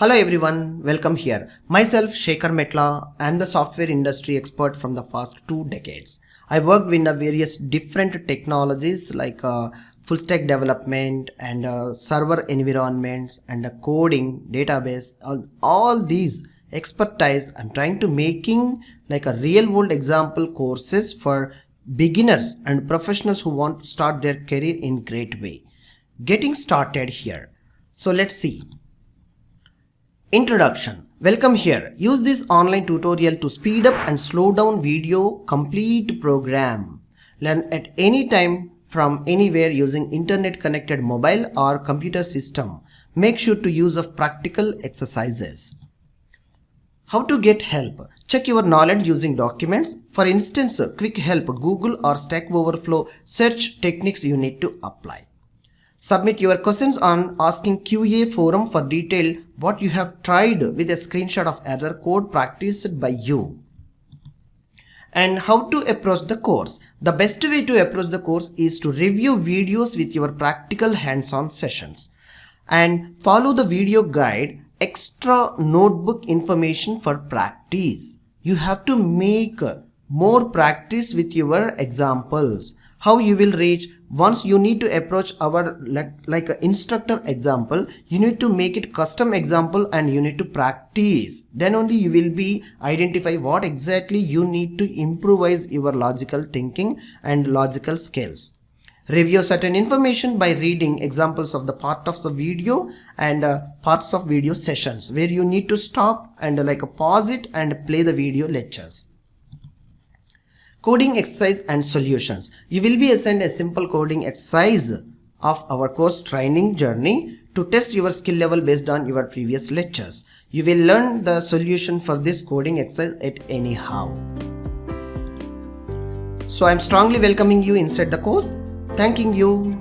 Hello everyone, welcome here. Myself Sekhar Metla. I am the software industry expert from the past 2 decades. I worked in various different technologies like full stack development and server environments and coding, database. All these expertise I'm trying to making like a real world example courses for beginners and professionals who want to start their career in great way. Getting started here. So let's see. Introduction. Welcome here. Use this online tutorial to speed up and slow down video complete program. Learn at any time from anywhere using internet connected mobile or computer system. Make sure to use of practical exercises. How to get help. Check your knowledge using documents. For instance, quick help Google or Stack Overflow search techniques you need to apply. Submit your questions on Asking QA forum for detail what you have tried with a screenshot of error code practiced by you. And how to approach the course. The best way to approach the course is to review videos with your practical hands-on sessions and follow the video guide, extra notebook information for practice. You have to make more practice with your examples. How you will reach. Once you need to approach our like a instructor example, you need to make it custom example and you need to practice. Then only you will be identify what exactly you need to improvise your logical thinking and logical skills. Review certain information by reading examples of the part of the video and parts of video sessions where you need to stop and pause it and play the video lectures. Coding exercise and solutions. You will be assigned a simple coding exercise of our course training journey to test your skill level based on your previous lectures. You will learn the solution for this coding exercise at anyhow. So I am strongly welcoming you inside the course. Thanking you.